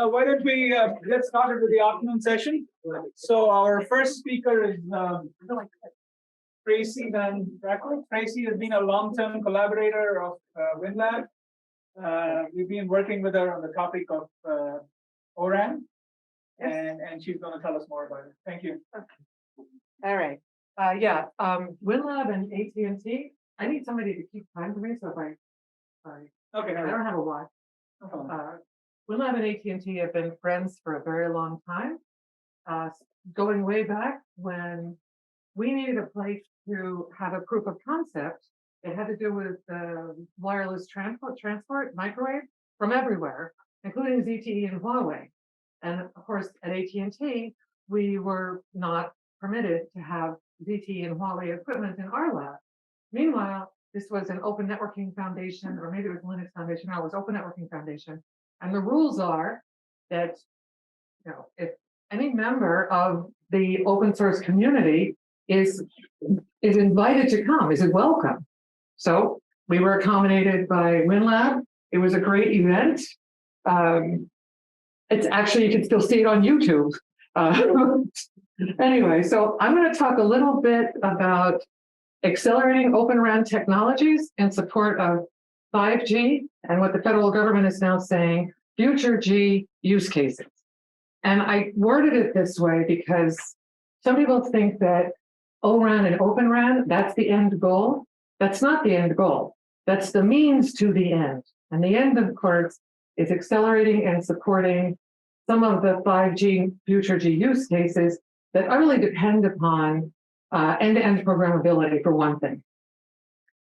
Why don't we get started with the afternoon session? So our first speaker is Tracy Van Brakle. Tracy has been a long-term collaborator of WinLab. We've been working with her on the topic of ORAN, and she's going to tell us more about it. Thank you. Okay. All right. WinLab and AT&T. I need somebody to keep time for me, so if sorry. Okay. I don't have a watch. WinLab and AT&T have been friends for a very long time, going way back when we needed a place to have a proof of concept. It had to do with wireless transport, microwave from everywhere, including ZTE and Huawei. And of course, at AT&T, we were not permitted to have ZTE and Huawei equipment in our lab. Meanwhile, this was an Open Networking Foundation, or maybe it was Linux Foundation. No, it was Open Networking Foundation. And the rules are that, if any member of the open source community is invited to come, is welcome. So we were accommodated by WinLab. It was a great event. It's actually, you can still see it on YouTube. Anyway, so I'm going to talk a little bit about accelerating Open RAN technologies in support of 5G and what the federal government is now saying, FutureG use cases. And I worded it this way because some people think that ORAN and Open RAN, that's the end goal. That's not the end goal. That's the means to the end. And the end, of course, is accelerating and supporting some of the 5G FutureG use cases that really depend upon end-to-end programmability, for one thing.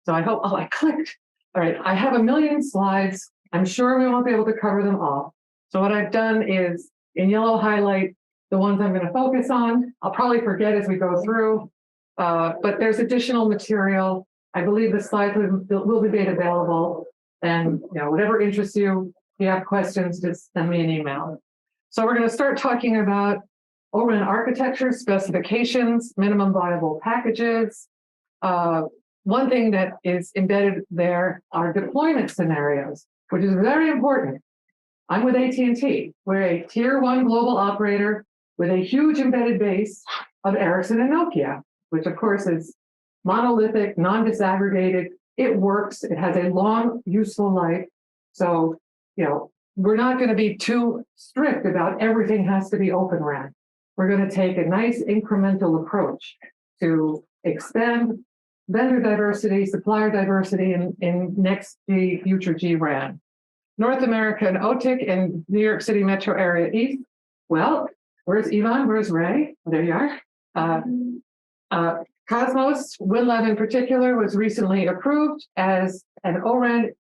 So I hope, I clicked. All right, I have a million slides. I'm sure we won't be able to cover them all. So what I've done is in yellow highlight the ones I'm going to focus on. I'll probably forget as we go through, but there's additional material. I believe the slides will be made available. And whatever interests you, if you have questions, just send me an email. So we're going to start talking about ORAN architecture, specifications, minimum viable packages. One thing that is embedded there are deployment scenarios, which is very important. I'm with AT&T. We're a tier 1 global operator with a huge embedded base of Ericsson and Nokia, which of course is monolithic, non-disaggregated. It works. It has a long, useful life. So, we're not going to be too strict about everything has to be Open RAN. We're going to take a nice incremental approach to expand vendor diversity, supplier diversity in next G, FutureG RAN. North America and OTIC and New York City metro area east. Well, where's Ivan? Where's Ray? There you are. Cosmos, WinLab in particular, was recently approved as an ORAN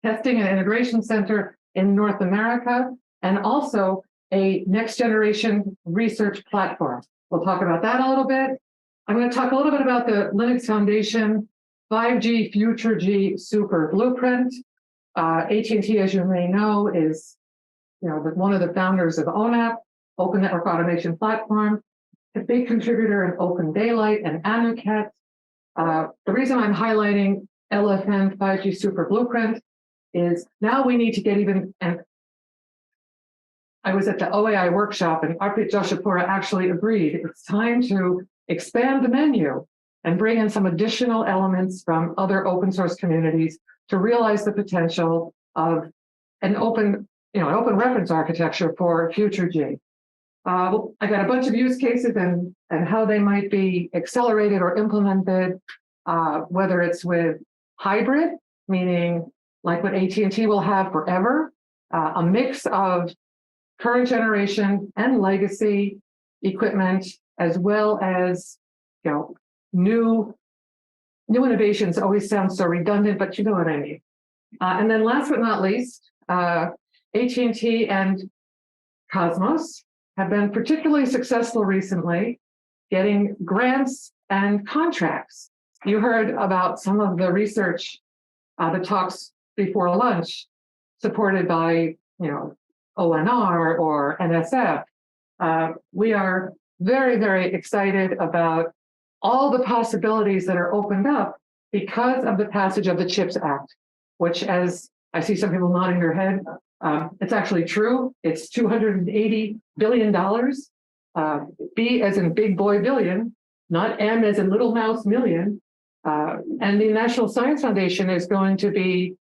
testing and integration center in North America, and also a next generation research platform. We'll talk about that a little bit. I'm going to talk a little bit about the Linux Foundation 5G FutureG Super Blueprint. AT&T, as you may know, is one of the founders of ONAP, Open Network Automation Platform, a big contributor in Open Daylight and AnuCat. The reason I'm highlighting LFN 5G Super Blueprint is now we need to get even, and I was at the OAI workshop and Arpit Joshipura actually agreed, it's time to expand the menu and bring in some additional elements from other open source communities to realize the potential of an open reference architecture for FutureG. I got a bunch of use cases and how they might be accelerated or implemented, whether it's with hybrid, meaning like what AT&T will have forever, a mix of current generation and legacy equipment, as well as new innovations. Always sound so redundant, but you know what I mean. And then last but not least, AT&T and Cosmos have been particularly successful recently getting grants and contracts. You heard about some of the research, the talks before lunch, supported by ONR or NSF. We are very, very excited about all the possibilities that are opened up because of the passage of the CHIPS Act, which, as I see some people nodding their head, It's actually true. It's $280 billion. B as in big boy billion, not M as in little mouse million. And the National Science Foundation is going to be,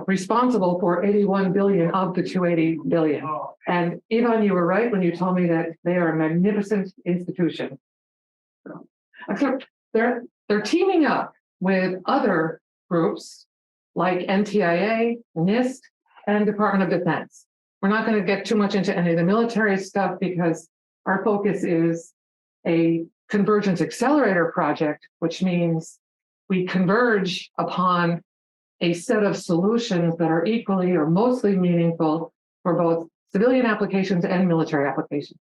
responsible for 81 billion of the 280 billion. And Yvonne, you were right when you told me that they are a magnificent institution. Except they're teaming up with other groups like NTIA, NIST, and Department of Defense. We're not going to get too much into any of the military stuff because our focus is a Convergence Accelerator project, which means we converge upon a set of solutions that are equally or mostly meaningful for both civilian applications and military applications.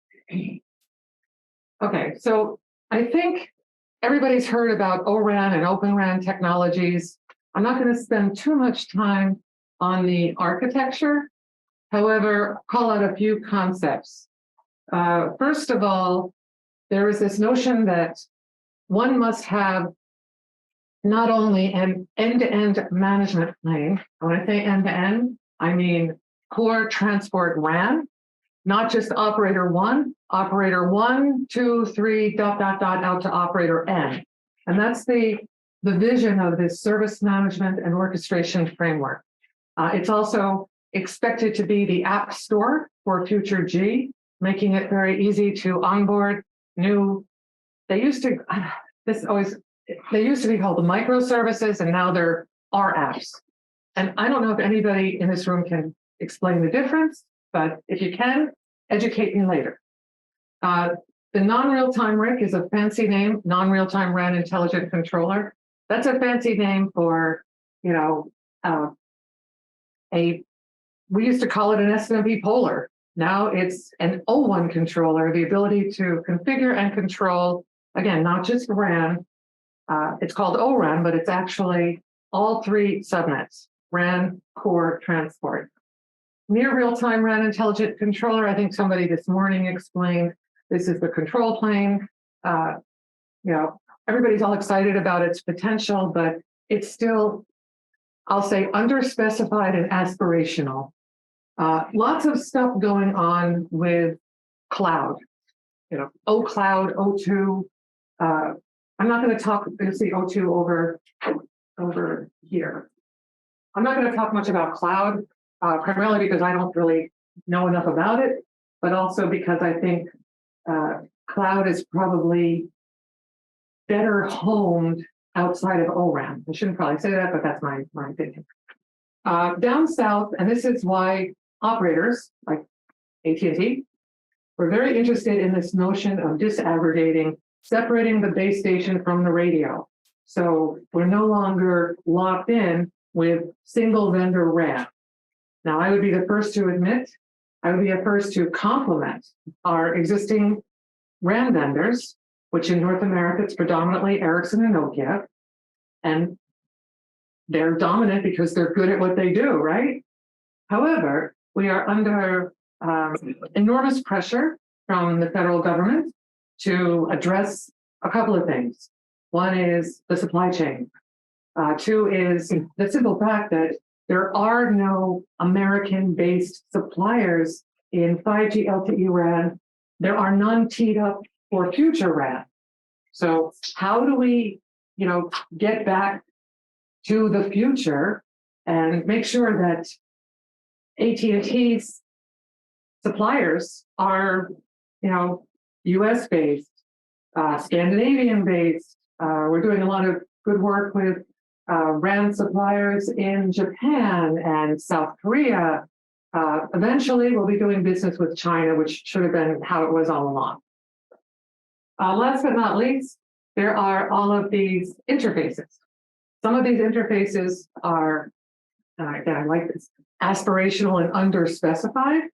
Okay, so I think everybody's heard about ORAN and Open RAN technologies. I'm not going to spend too much time on the architecture. However, call out a few concepts. First of all, there is this notion that one must have not only an end-to-end management plane. When I say end-to-end, I mean core transport RAN, not just operator 1, 2, 3, ... out to operator N. And that's the vision of this service management and orchestration framework. It's also expected to be the app store for FutureG, making it very easy to onboard new. They used to be called the microservices, and now they're R apps. And I don't know if anybody in this room can explain the difference, but if you can, educate me later. The non-real-time RIC is a fancy name, non-real-time RAN intelligent controller. That's a fancy name for, we used to call it an SMP polar. Now it's an O1 controller, the ability to configure and control, again, not just RAN. It's called ORAN, but it's actually all three subnets: RAN, core, transport. Near real-time RAN intelligent controller, I think somebody this morning explained, this is the control plane. Everybody's all excited about its potential, but it's still, I'll say, underspecified and aspirational. Lots of stuff going on with cloud, O-Cloud, O2. I'm not going to talk, you see O2 over here. I'm not going to talk much about cloud, primarily because I don't really know enough about it, but also because I think cloud is probably better honed outside of ORAN. I shouldn't probably say that, but that's my opinion. Down south, and this is why operators like AT&T were very interested in this notion of disaggregating, separating the base station from the radio. So we're no longer locked in with single vendor RAN. Now, I would be the first to admit, I would be the first to compliment our existing RAN vendors, which in North America, it's predominantly Ericsson and Nokia. And they're dominant because they're good at what they do, right? However, we are under enormous pressure from the federal government to address a couple of things. One is the supply chain. Two is the simple fact that there are no American-based suppliers in 5G LTE RAN. There are none teed up for future RAN. So how do we, get back to the future and make sure that AT&T's suppliers are, US-based, Scandinavian-based. We're doing a lot of good work with RAN suppliers in Japan and South Korea. Eventually, we'll be doing business with China, which should have been how it was all along. Last but not least, there are all of these interfaces. Some of these interfaces are, again, I like this, aspirational and underspecified.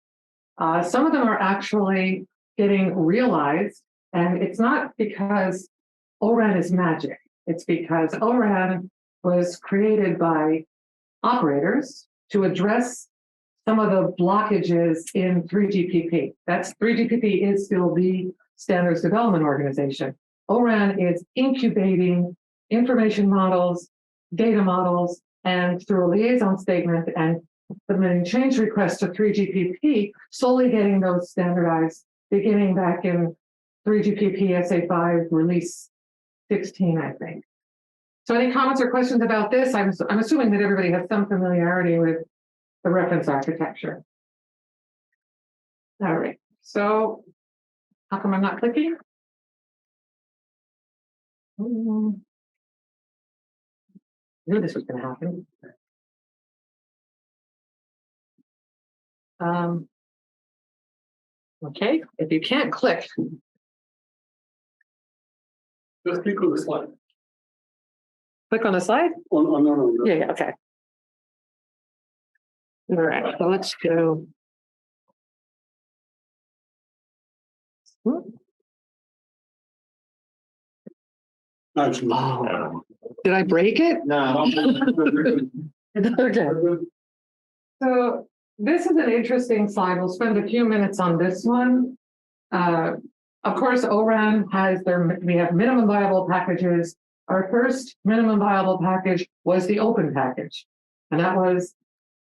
Some of them are actually getting realized, and it's not because ORAN is magic. It's because ORAN was created by operators to address some of the blockages in 3GPP. 3GPP is still the standards development organization. ORAN is incubating information models, data models, and through a liaison statement and submitting change requests to 3GPP, slowly getting those standardized, beginning back in 3GPP SA5 release 16, I think. So any comments or questions about this? I'm assuming that everybody has some familiarity with the reference architecture. All right, so how come I'm not clicking? Knew this was going to happen. Okay, if you can't click, Just click on the slide. click on the slide. No. Yeah, okay. All right, so let's go. Actually. Oh, did I break it? No. Okay. So this is an interesting slide. We'll spend a few minutes on this one. Of course, ORAN has we have minimum viable packages. Our first minimum viable package was the open package. And that was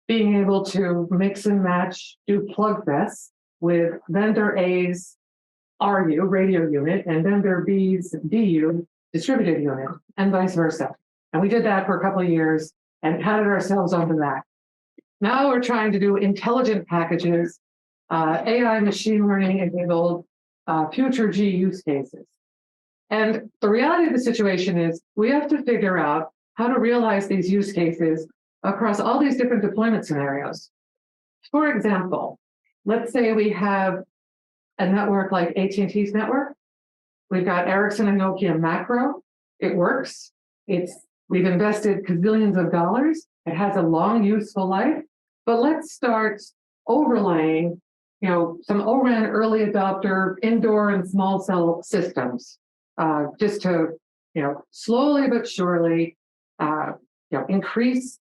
being able to mix and match, do plug fests with vendor A's RU, radio unit, and vendor B's DU, distributed unit, and vice versa. And we did that for a couple of years and patted ourselves on the back. Now we're trying to do intelligent packages, AI machine learning enabled FutureG use cases. And the reality of the situation is we have to figure out how to realize these use cases across all these different deployment scenarios. For example, let's say we have a network like AT&T's network. We've got Ericsson and Nokia macro. It works. We've invested gazillions of dollars. It has a long, useful life. But let's start overlaying, some ORAN early adopter indoor and small cell systems, just to, slowly but surely, increase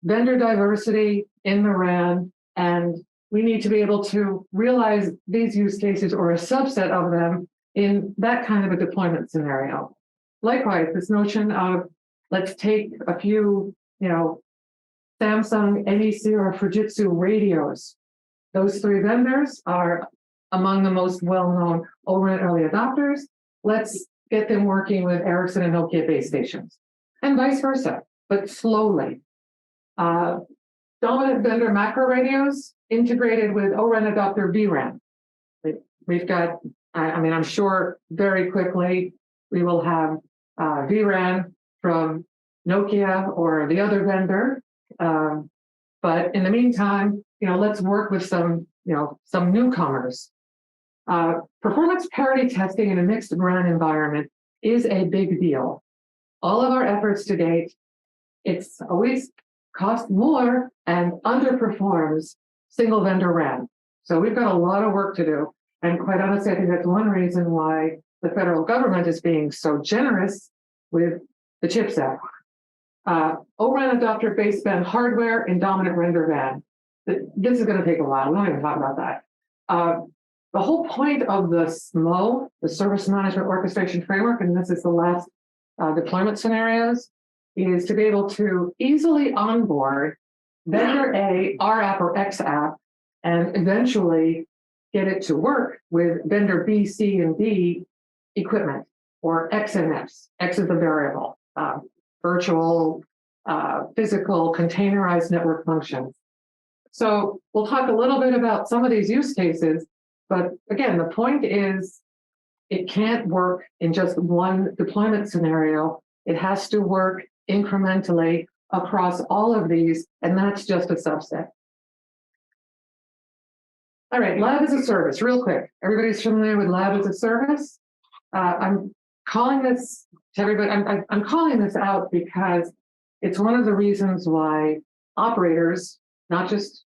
vendor diversity in the RAN. And we need to be able to realize these use cases or a subset of them in that kind of a deployment scenario. Likewise, this notion of let's take a few, Samsung, NEC, or Fujitsu radios. Those three vendors are among the most well-known ORAN early adopters. Let's get them working with Ericsson and Nokia base stations, and vice versa, but slowly. Dominant vendor macro radios integrated with ORAN adopter vRAN. We've got, I'm sure very quickly we will have vRAN from Nokia or the other vendor. But in the meantime, let's work with some newcomers. Performance parity testing in a mixed RAN environment is a big deal. All of our efforts to date, it's always cost more and underperforms single vendor RAN. So we've got a lot of work to do. And quite honestly, I think that's one reason why the federal government is being so generous with the CHIPS Act. ORAN adopter baseband hardware in dominant render RAN. This is going to take a while. We don't even talk about that. The whole point of the SMO, the Service Management Orchestration Framework, and this is the last deployment scenarios, is to be able to easily onboard vendor A, R app or X app, and eventually get it to work with vendor B, C, and D equipment, or X and X. X is the variable, virtual, physical, containerized network functions. So we'll talk a little bit about some of these use cases, but again, the point is it can't work in just one deployment scenario. It has to work incrementally across all of these, and that's just a subset. All right, lab as a service, real quick. Everybody's familiar with lab as a service? I'm calling this to everybody, I'm calling this out because it's one of the reasons why operators, not just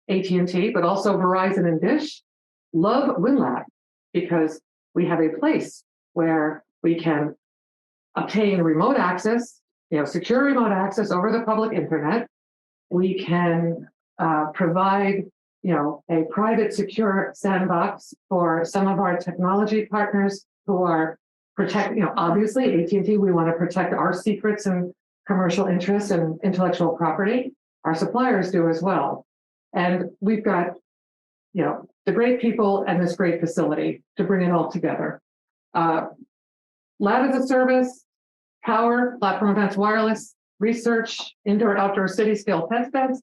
AT&T, but also Verizon and Dish, love WinLab, because we have a place where we can obtain remote access, secure remote access over the public internet. We can provide, a private secure sandbox for some of our technology partners who are protecting, obviously AT&T, we want to protect our secrets and commercial interests and intellectual property. Our suppliers do as well. And we've got, the great people and this great facility to bring it all together. Lab as a service, power, platform events, wireless, research, indoor, outdoor, city scale test beds.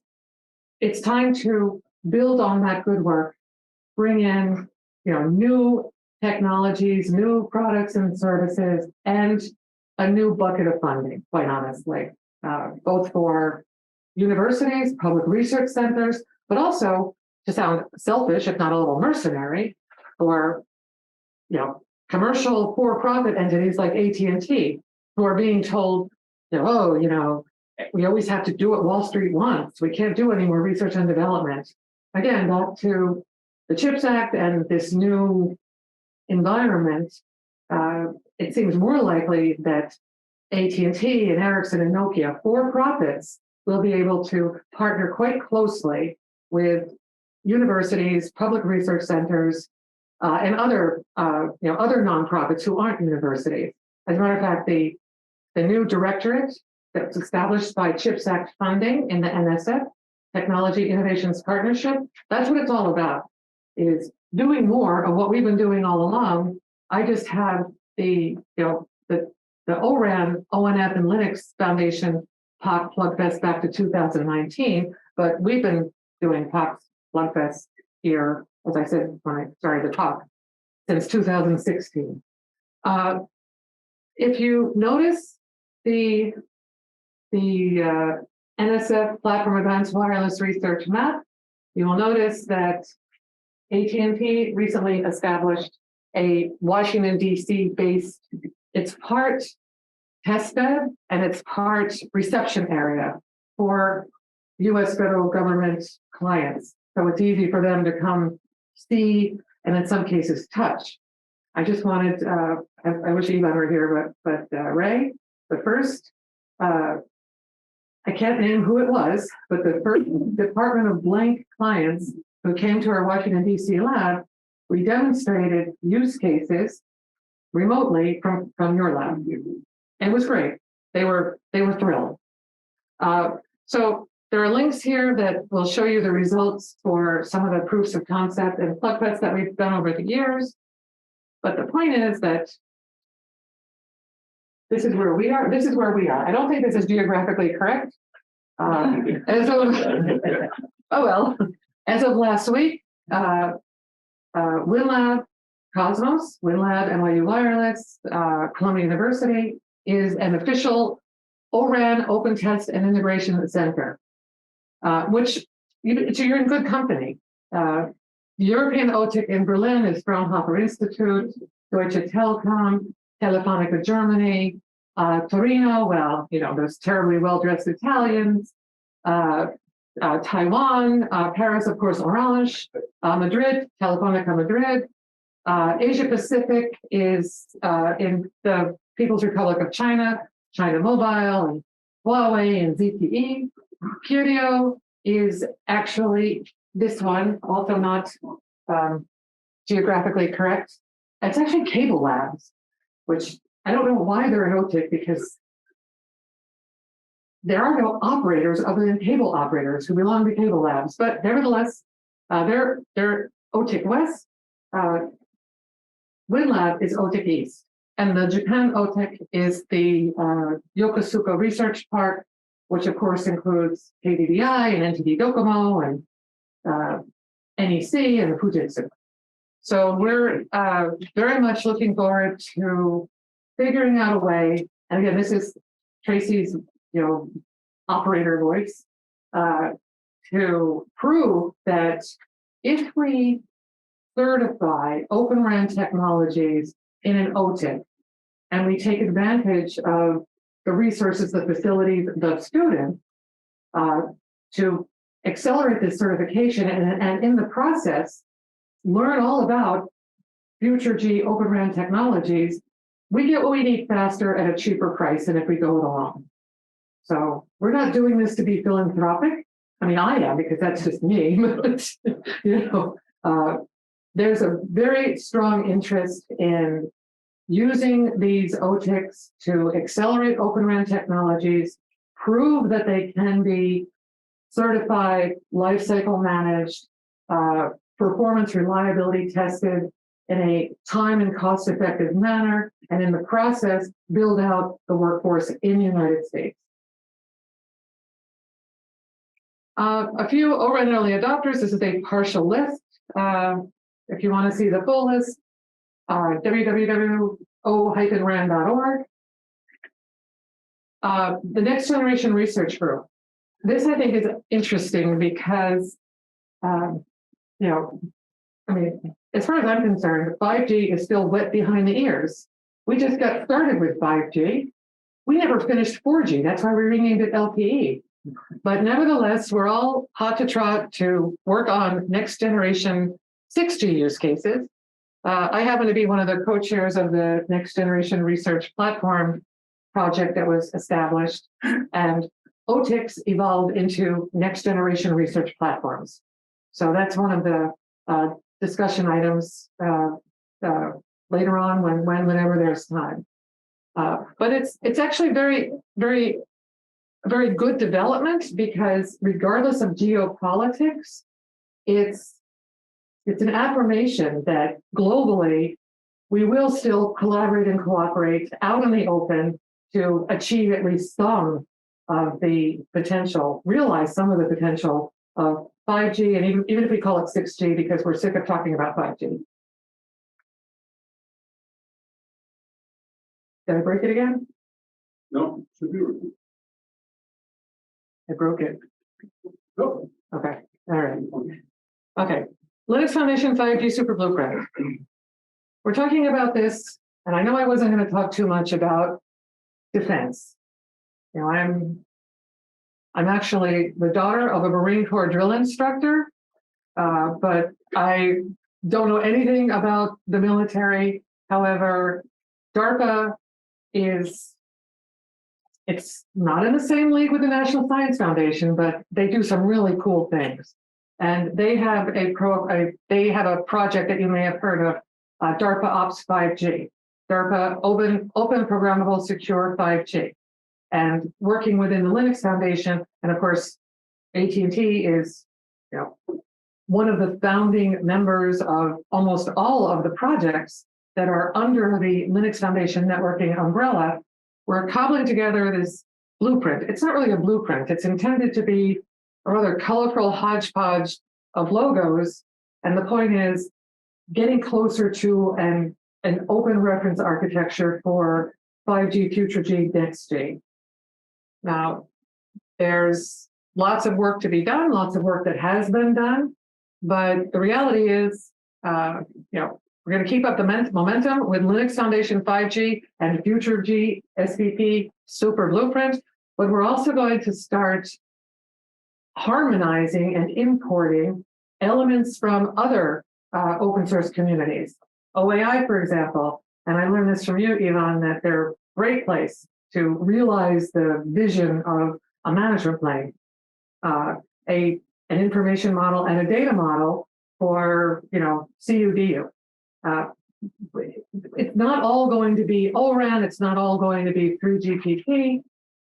It's time to build on that good work, bring in, new technologies, new products and services, and a new bucket of funding, quite honestly, both for universities, public research centers, but also, to sound selfish, if not a little mercenary, for, commercial for-profit entities like AT&T, who are being told, we always have to do what Wall Street wants. We can't do any more research and development. Again, back to the CHIPS Act and this new environment, it seems more likely that AT&T and Ericsson and Nokia, for-profits, will be able to partner quite closely with universities, public research centers, and other nonprofits who aren't universities. As a matter of fact, the new directorate that's established by CHIPS Act funding in the NSF, Technology Innovations Partnership, that's what it's all about, is doing more of what we've been doing all along. I just have the ORAN, ONF, and Linux Foundation POC Plugfest back to 2019, but we've been doing POC Plugfest here, as I said when I started the talk, since 2016. If you notice the NSF Platform Advanced Wireless Research map, you will notice that AT&T recently established a Washington, D.C. based, it's part testbed and it's part reception area for U.S. federal government clients. So it's easy for them to come see and in some cases touch. I just wanted, I wish Ivan were here, but Ray, the first, I can't name who it was, but the first Department of Blank clients who came to our Washington, D.C. lab, we demonstrated use cases remotely from your lab. It was great. They were thrilled. So there are links here that will show you the results for some of the proofs of concept and plugfests that we've done over the years. But the point is that this is where we are. This is where we are. I don't think this is geographically correct. As of, as of last week, WinLab Cosmos, WinLab NYU Wireless, Columbia University is an official ORAN Open Test and Integration Center, which you're in good company. The European OTIC in Berlin is Fraunhofer Institute, Deutsche Telekom, Telefonica Germany, Torino, those terribly well-dressed Italians, Taiwan, Paris, of course, Orange, Madrid, Telefonica Madrid. Asia Pacific is in the People's Republic of China, China Mobile, and Huawei and ZTE. Curio is actually this one, also not geographically correct. It's actually Cable Labs, which I don't know why they're an OTIC, because there are no operators other than cable operators who belong to Cable Labs. But nevertheless, they're OTIC West. WinLab is OTIC East. And the Japan OTIC is the Yokosuka Research Park, which of course includes KDDI and NTT Docomo and NEC and Fujitsu. So we're very much looking forward to figuring out a way, and again, this is Tracy's, operator voice, to prove that if we certify Open RAN technologies in an OTIC, and we take advantage of the resources, the facilities, the students, to accelerate this certification, and in the process, learn all about FutureG Open RAN technologies, we get what we need faster at a cheaper price than if we go it alone. So we're not doing this to be philanthropic. I mean, I am, because that's just me, but, there's a very strong interest in using these OTICs to accelerate Open RAN technologies, prove that they can be certified, lifecycle managed, performance reliability tested in a time and cost effective manner, and in the process, build out the workforce in the United States. A few ORAN early adopters. This is a partial list. If you want to see the full list, www.o-ran.org. The Next Generation Research Group. This I think is interesting because, you know, I mean, as far as I'm concerned, 5G is still wet behind the ears. We just got started with 5G. We never finished 4G. That's why we renamed it LTE. But nevertheless, we're all hot to trot to work on next generation 6G use cases. I happen to be one of the co-chairs of the Next Generation Research Platform project that was established, and OTICS evolved into Next Generation Research Platforms. So that's one of the discussion items later on whenever there's time. But it's actually very good development, because regardless of geopolitics, it's an affirmation that globally we will still collaborate and cooperate out in the open to achieve at least some of the potential, realize some of the potential of 5G, and even if we call it 6G, because we're sick of talking about 5G. Did I break it again? No, should be. I broke it. No. Okay. All right. Okay. Linux Foundation 5G Super Blueprint. We're talking about this, and I know I wasn't going to talk too much about defense. You know, I'm actually the daughter of a Marine Corps drill instructor, but I don't know anything about the military. However, DARPA it's not in the same league with the National Science Foundation, but they do some really cool things. And they have a project that you may have heard of, DARPA Ops 5G, DARPA Open Programmable Secure 5G, and working within the Linux Foundation. And of course, AT&T is, you know, one of the founding members of almost all of the projects that are under the Linux Foundation networking umbrella. We're cobbling together this blueprint. It's not really a blueprint. It's intended to be a rather colorful hodgepodge of logos. And the point is getting closer to an open reference architecture for 5G, FutureG, NextG. Now, there's lots of work to be done, lots of work that has been done. But the reality is, you know, we're going to keep up the momentum with Linux Foundation 5G and FutureG SBP Super Blueprint, but we're also going to start harmonizing and importing elements from other open source communities. OAI, for example, and I learned this from you, Ivan, that they're a great place to realize the vision of a management plane, an information model and a data model for, you know, CUDU. It's not all going to be ORAN, it's not all going to be through GPP,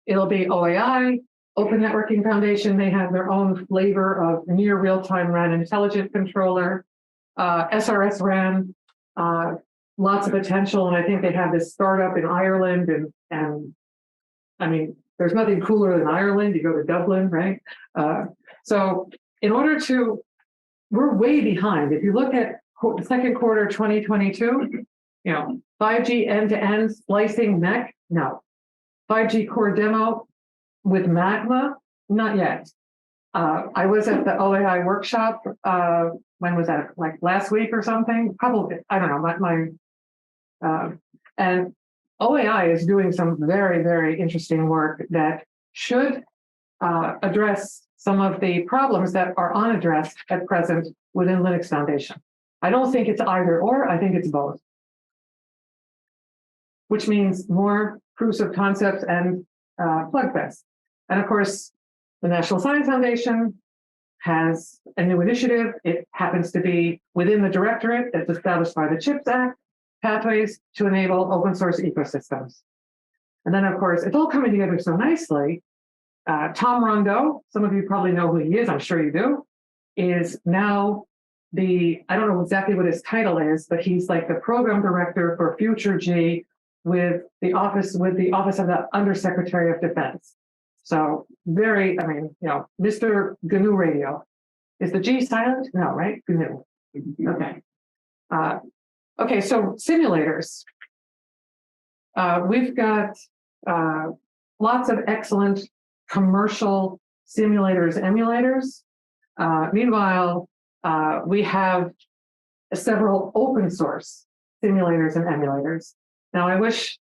it'll be OAI, Open Networking Foundation. They have their own flavor of near real-time RAN intelligent controller, srsRAN, lots of potential. And I think they have this startup in Ireland, and I mean, there's nothing cooler than Ireland. You go to Dublin, right? So in order to, we're way behind. If you look at the second quarter 2022, you know, 5G end-to-end splicing MEC, no. 5G core demo with Magma, not yet. I was at the OAI workshop, when was that, like last week or something? Probably, I don't know, and OAI is doing some very, very interesting work that should address some of the problems that are unaddressed at present within Linux Foundation. I don't think it's either or, I think it's both. Which means more proofs of concept and plugfest. And of course, the National Science Foundation has a new initiative. It happens to be within the directorate that's established by the CHIPS Act, pathways to enable open source ecosystems. And then of course, it's all coming together so nicely Tom Rondeau, some of you probably know who he is, I'm sure you do, is now I don't know exactly what his title is, but he's like the program director for FutureG with the office of the Undersecretary of Defense. So very, Mr. GNU Radio. Is the G silent? No, right? GNU. Okay. Okay, so simulators. We've got lots of excellent commercial simulators, emulators. Meanwhile, we have several open source simulators and emulators. Now, I wish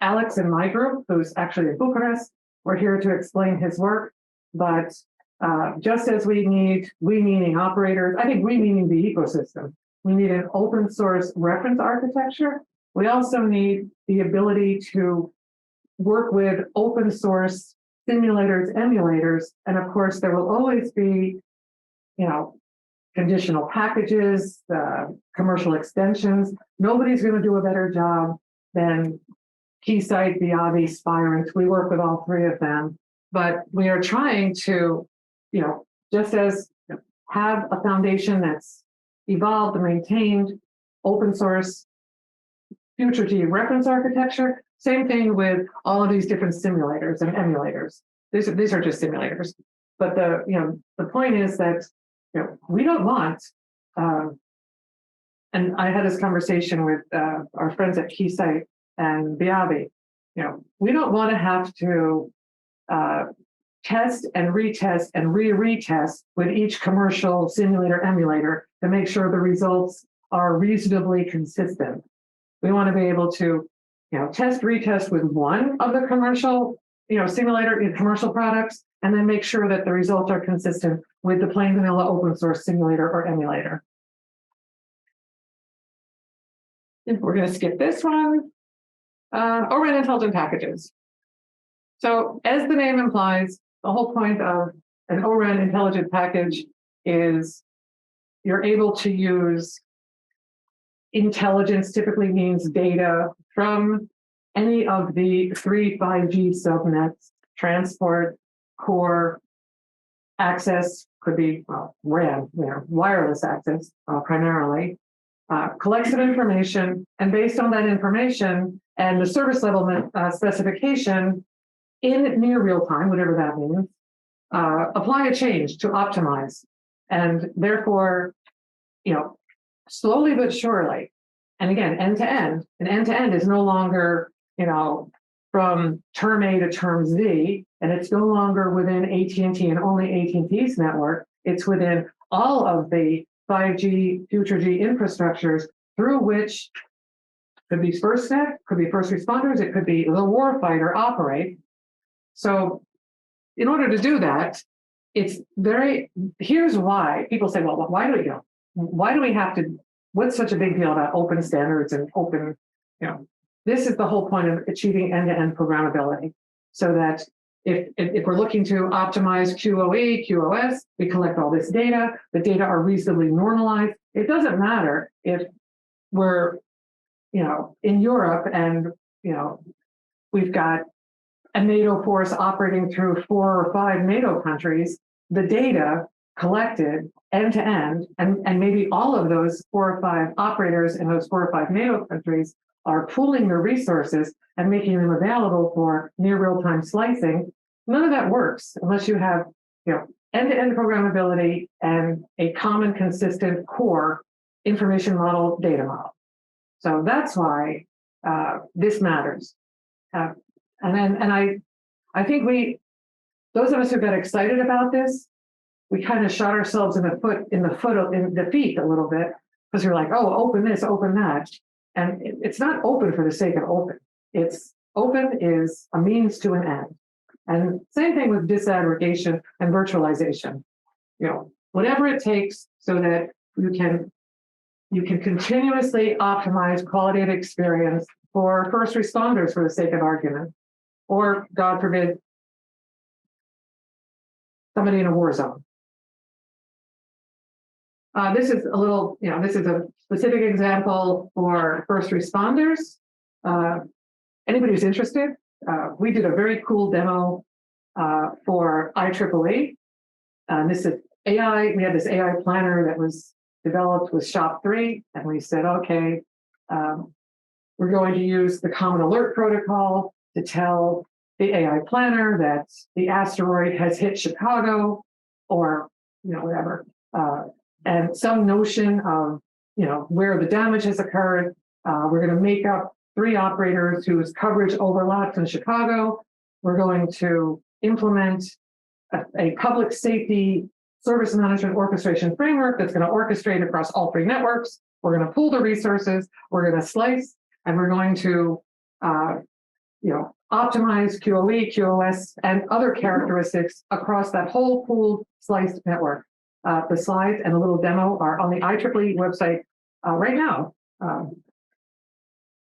Alex in my group, who's actually in Bucharest, were here to explain his work, but just as we meaning operators, I think we meaning the ecosystem, we need an open source reference architecture. We also need the ability to work with open source simulators, emulators, and of course there will always be, conditional packages, commercial extensions. Nobody's going to do a better job than Keysight, Viavi, Spirent. We work with all three of them, but we are trying to, just as have a foundation that's evolved and maintained, open source, FutureG reference architecture. Same thing with all of these different simulators and emulators. These are just simulators. But the point is that we don't want, and I had this conversation with our friends at Keysight and Viavi. We don't want to have to test and retest and retest with each commercial simulator emulator to make sure the results are reasonably consistent. We want to be able to, test, retest with one of the commercial, simulator in commercial products, and then make sure that the results are consistent with the plain vanilla open source simulator or emulator. We're going to skip this one. ORAN intelligent packages. So as the name implies, the whole point of an ORAN intelligent package is you're able to use intelligence, typically means data, from any of the 3 5G subnets, transport, core, access, could be RAN, wireless access primarily, collects some information, and based on that information and the service level specification in near real time, whatever that means, apply a change to optimize. And therefore, slowly but surely, and again, end to end, and end to end is no longer, from term A to term Z, and it's no longer within AT&T and only AT&T's network. It's within all of the 5G, FutureG infrastructures through which could be FirstNet, could be first responders, it could be the warfighter operate. So in order to do that, here's why people say, well, why do we have to, what's such a big deal about open standards and open, this is the whole point of achieving end-to-end programmability. So that if we're looking to optimize QoE, QoS, we collect all this data, the data are reasonably normalized. It doesn't matter if we're, in Europe and, we've got a NATO force operating through 4 or 5 NATO countries, the data collected end to end, and maybe all of those 4 or 5 operators in those 4 or 5 NATO countries are pooling their resources and making them available for near real-time slicing. None of that works unless you have, end-to-end programmability and a common, consistent core information model, data model. So that's why this matters. I think those of us who got excited about this, we kind of shot ourselves in the feet a little bit, because we're like, oh, open this, open that. And it's not open for the sake of open. It's open is a means to an end. And same thing with disaggregation and virtualization. Whatever it takes so that you can continuously optimize quality of experience for first responders for the sake of argument, or God forbid, somebody in a war zone. This is this is a specific example for first responders. Anybody who's interested, we did a very cool demo for IEEE. This is AI. We had this AI planner that was developed with SHOP 3, and we said, okay, we're going to use the Common Alert Protocol to tell the AI planner that the asteroid has hit Chicago, or whatever, and some notion of where the damage has occurred. We're going to make up 3 operators whose coverage overlaps in Chicago. We're going to implement a public safety service management orchestration framework that's going to orchestrate across all 3 networks. We're going to pool the resources. We're going to slice, and we're going to optimize QoE, QoS, and other characteristics across that whole pooled sliced network. The slides and a little demo are on the IEEE website right now.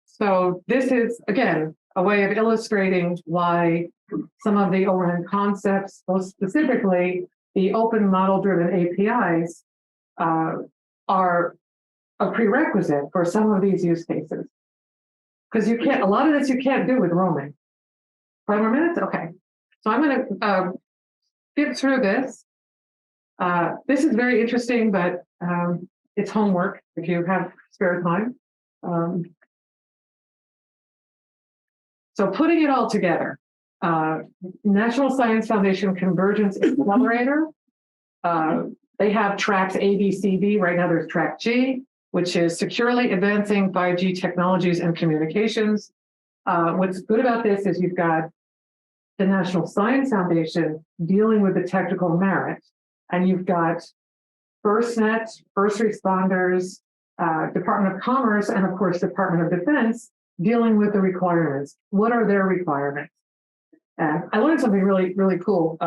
So this is, again, a way of illustrating why some of the ORAN concepts, most specifically the open model-driven APIs, are a prerequisite for some of these use cases. Because a lot of this you can't do with roaming. 5 more minutes? Okay. So I'm going to skip through this. This is very interesting, but it's homework if you have spare time. So putting it all together, National Science Foundation Convergence Accelerator, they have tracks A, B, C, D. Right now there's track G, which is securely advancing 5G technologies and communications. What's good about this is you've got the National Science Foundation dealing with the technical merit, and you've got FirstNet, first responders, Department of Commerce, and of course, Department of Defense dealing with the requirements. What are their requirements? And I learned something really, really cool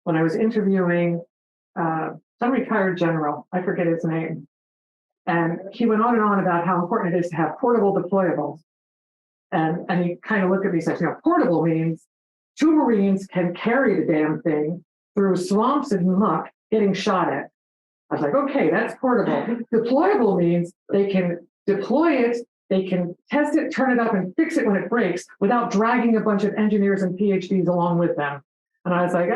when I was interviewing some retired general, I forget his name. And he went on and on about how important it is to have portable deployables. And he kind of looked at me and said, portable means 2 Marines can carry the damn thing through swamps and muck getting shot at. I was like, okay, that's portable. Deployable means they can deploy it, they can test it, turn it up, and fix it when it breaks without dragging a bunch of engineers and PhDs along with them. And I was like,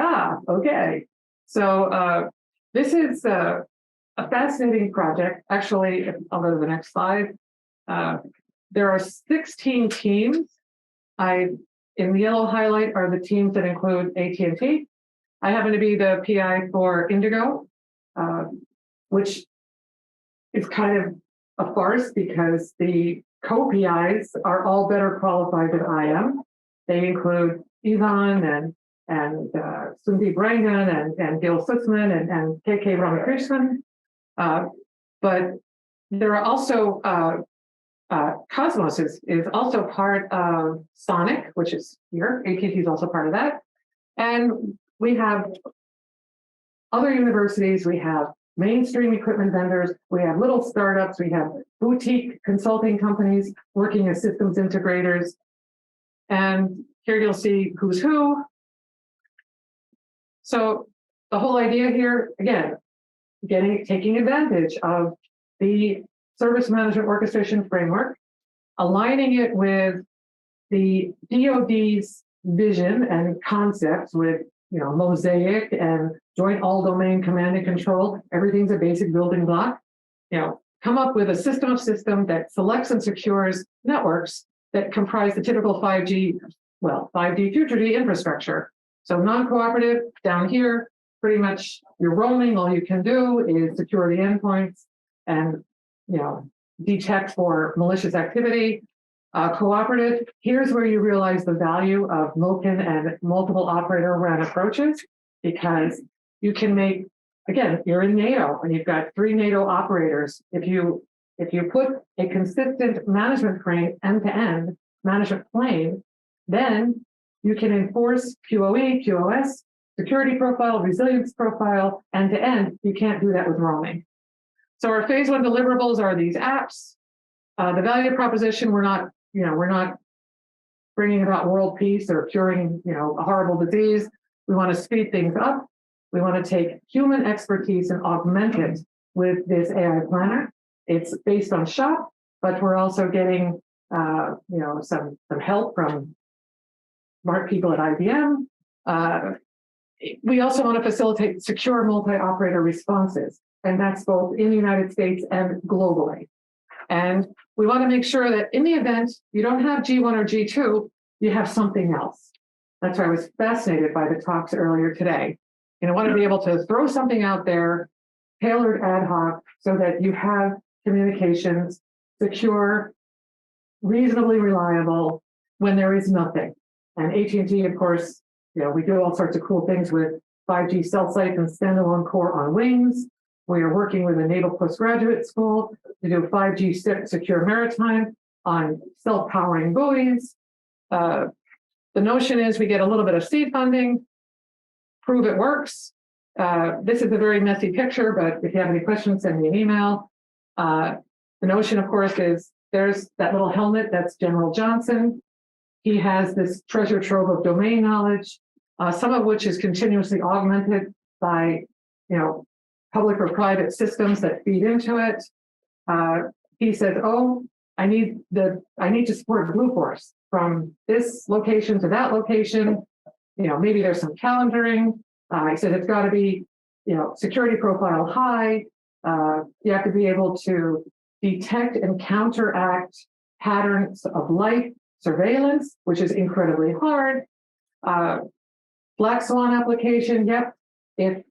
okay. So this is a fascinating project. Actually, I'll go to the next slide. There are 16 teams. In the yellow highlight are the teams that include AT&T. I happen to be the PI for Indigo, which is kind of a farce because the co-PIs are all better qualified than I am. They include Ivan and Sundeep Rangan and Gil Sussman and KK Ramakrishnan. But there are also Cosmos is also part of Sonic, which is here. AT&T is also part of that. And we have other universities, we have mainstream equipment vendors, we have little startups, we have boutique consulting companies working as systems integrators. And here you'll see who's who. So the whole idea here, again, taking advantage of the service management orchestration framework, aligning it with the DoD's vision and concepts with Mosaic and joint all domain command and control. Everything's a basic building block. Come up with a system of systems that selects and secures networks that comprise the typical 5G FutureG infrastructure. So non-cooperative down here, pretty much you're roaming. All you can do is secure the endpoints and detect for malicious activity. Cooperative, here's where you realize the value of MOCN and multiple operator RAN approaches, because you can make, again, you're in NATO and you've got 3 NATO operators. If you put a consistent management frame, end-to-end management plane, then you can enforce QoE, QoS, security profile, resilience profile, end-to-end. You can't do that with roaming. So our phase 1 deliverables are these apps. The value proposition, we're not bringing about world peace or curing, a horrible disease. We want to speed things up. We want to take human expertise and augment it with this AI planner. It's based on SHOP, but we're also getting, some help from smart people at IBM, We also want to facilitate secure multi-operator responses, and that's both in the United States and globally. And we want to make sure that in the event you don't have G1 or G2, you have something else. That's why I was fascinated by the talks earlier today. I want to be able to throw something out there, tailored ad hoc, so that you have communications secure, reasonably reliable when there is nothing. And AT&T, of course, we do all sorts of cool things with 5G cell sites and standalone core on wings. We are working with a Naval Postgraduate School to do 5G secure maritime on self-powering buoys. The notion is we get a little bit of seed funding, prove it works. This is a very messy picture, but if you have any questions, send me an email. The notion, of course, is there's that little helmet, that's General Johnson. He has this treasure trove of domain knowledge, some of which is continuously augmented by, public or private systems that feed into it. He said, "Oh, I need to support Blue Force from this location to that location. Maybe there's some calendaring." I said it's got to be, security profile high. You have to be able to detect and counteract patterns of light surveillance, which is incredibly hard. Black Swan application, yep. If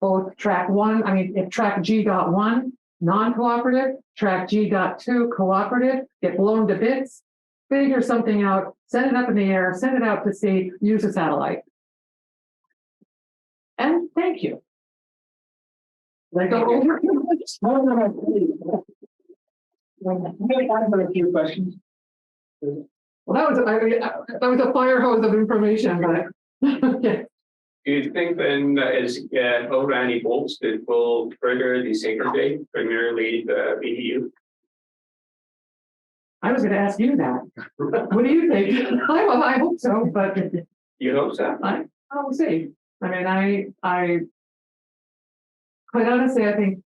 both if track G.1 non-cooperative, track G.2 cooperative, get blown to bits, figure something out, send it up in the air, send it out to sea, use a satellite. And thank you. Like over. A few questions. Well, that was a fire hose of information, but yeah. Do you think then as ORAN evolves, it will further desegregate primarily the BDU? I was going to ask you that. What do you think? I hope so, but You hope so? I'll see. I mean, I quite honestly, I think.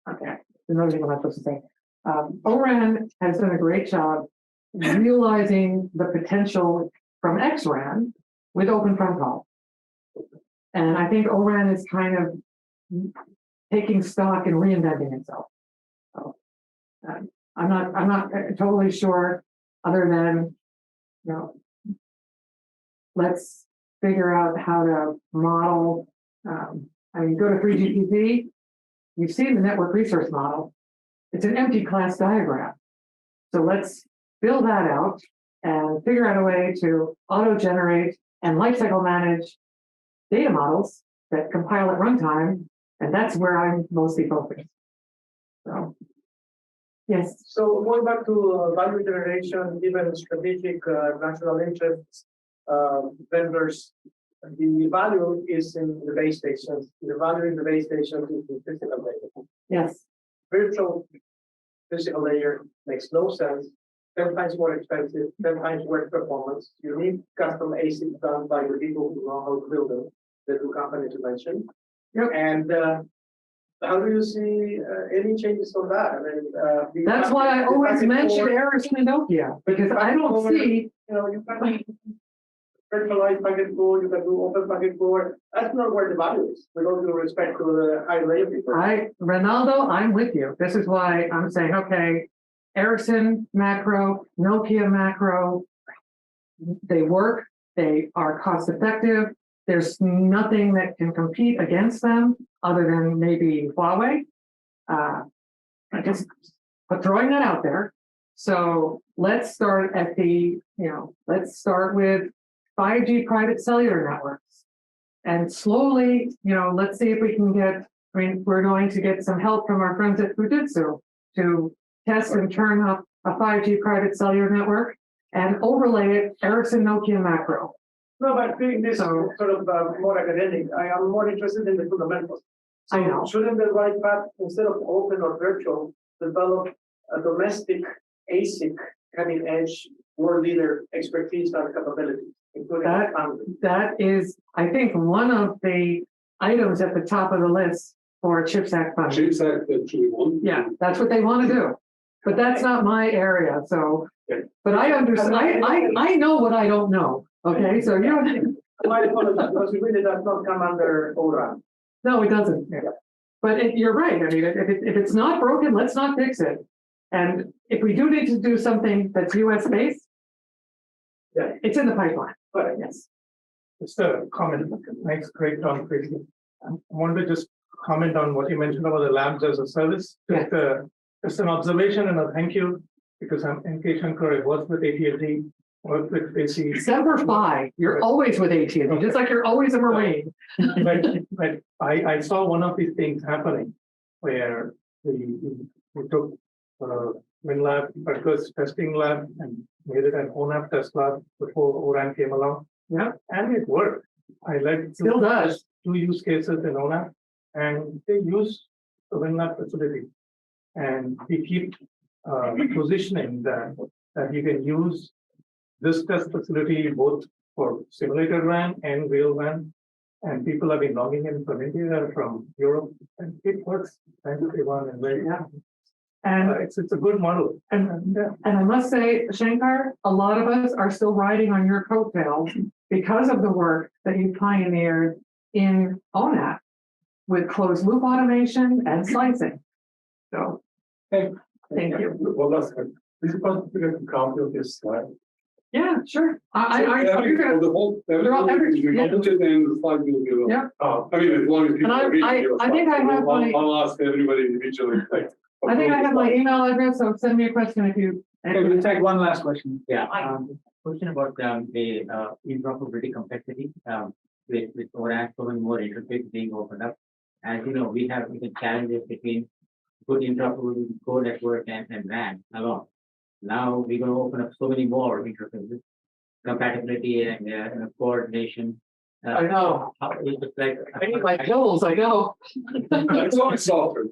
Okay, another thing I'm not supposed to say. ORAN has done a great job realizing the potential from XRAN with open front call. And I think ORAN is kind of taking stock and reinventing itself. So I'm not totally sure, other than, let's figure out how to model. Go to 3GPP, you've seen the network resource model. It's an empty class diagram. So let's build that out and figure out a way to auto-generate and lifecycle manage data models that compile at runtime, and that's where I'm mostly focused. So, yes. So going back to value generation, given strategic national interests, vendors, the value is in the base stations. The value in the base stations is the physical layer. Yes. Virtual physical layer makes no sense. 10 times more expensive, 10 times worse performance. You need custom ASIC done by the people who know how to build them, the two companies you mentioned. Yep. And how do you see any changes on that? I mean, that's why I always mention Ericsson and Nokia, because I don't see. You can virtualize packet core, you can do open packet core. That's not where the value is. With all due respect to the high layer people. Ronaldo, I'm with you. This is why I'm saying, okay, Ericsson macro, Nokia macro, they work, they are cost effective. There's nothing that can compete against them other than maybe Huawei. I just throwing that out there. So let's start at let's start with 5G private cellular networks. And slowly, let's see if we can we're going to get some help from our friends at Fujitsu to test and turn up a 5G private cellular network and overlay it Ericsson Nokia macro. No, but doing this sort of more academic, I am more interested in the fundamentals. So I know. Shouldn't the right path, instead of open or virtual, develop a domestic ASIC cutting edge world leader expertise and capabilities, including that is, I think, one of the items at the top of the list for CHIPS Act funding. CHIPS Act actually won. Yeah, that's what they want to do. But that's not my area. So, but I understand. I know what I don't know. Okay, so My apologies, because it really does not come under ORAN. No, it doesn't. But you're right. I mean, if it's not broken, let's not fix it. And if we do need to do something that's US based, Yeah. it's in the pipeline. But Yes. Just a comment. Thanks, great talk, Tracy. I wanted to just comment on what you mentioned about the labs as a service. Just an observation and a thank you, because I'm NK Shankar. I worked with AT&T, worked with Tracy. Semper Fi, you're always with AT&T, just like you're always a Marine. But I saw one of these things happening where we took WinLab, first testing lab, and made it an ONAP test lab before ORAN came along. Yeah. And it worked. I led Still does. two use cases in ONAP, and they use the WinLab facility. And we keep positioning that you can use this test facility both for simulated RAN and real RAN. And people have been logging in from India, from Europe, and it works. Thanks everyone, and very And it's a good model. And I must say, Shankar, a lot of us are still riding on your coattails because of the work that you pioneered in ONAP with closed loop automation and slicing. So, Thank you. Well, that's good. Is it possible to get a copy of this slide? Yeah, sure. You're The gonna, whole, they're all everything is yeah. recorded and the slide will be. Yeah. I mean, as long as people. And are reading your I think I slides, have my- I'll ask everybody individually. Like, I think I have my email address, so send me a question if you. Okay, we'll take one last question. Yeah, question about the interoperability complexity with ORAN, so many more interfaces being opened up. As you know, we can challenges between good interoperability, core network and RAN alone. Now we're going to open up so many more interfaces, compatibility and coordination. I know. It's like I need my pills, I know. It's always softer.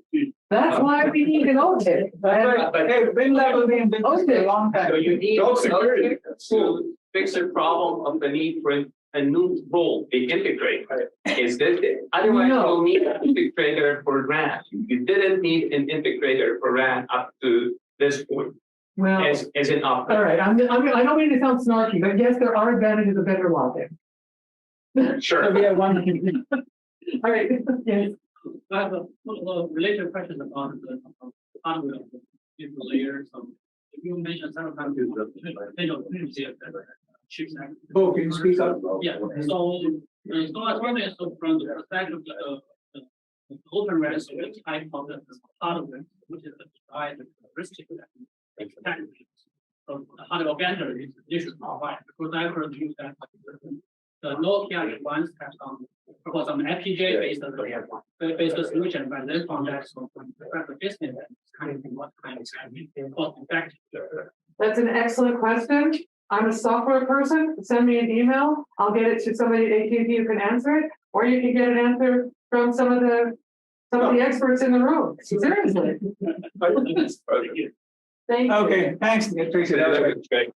That's why we need an OTIC. But hey, WinLab will be in business for a long time. So you need No security. to fix the problem of the need for a new role, the integrator. Is this it? Otherwise, No. you'll need an integrator for RAN. You didn't need an integrator for RAN up to this point Well, as an all operator. right, I don't mean to sound snarky, but yes, there are advantages of better logic. So Sure. we have one. All right, yes. I have a related question about the hardware of the different layers. If you mentioned several times the visual efficiency of the chips. Oh, can you speak up? Yeah, so I was wondering, so from the perspective of the open RAN, so which type of the hardware, which is the device characteristic that so the hardware vendor is usually provide, because I heard you that the Nokia ones have some, for some FPGA based solution, but then from that, so from the business, kind of what kind of cost effective. That's an excellent question. I'm a software person. Send me an email. I'll get it to somebody at AT&T who can answer it, or you can get an answer from some of the experts in the room. Seriously. Thank you. Okay, thanks, Tracy. That was great.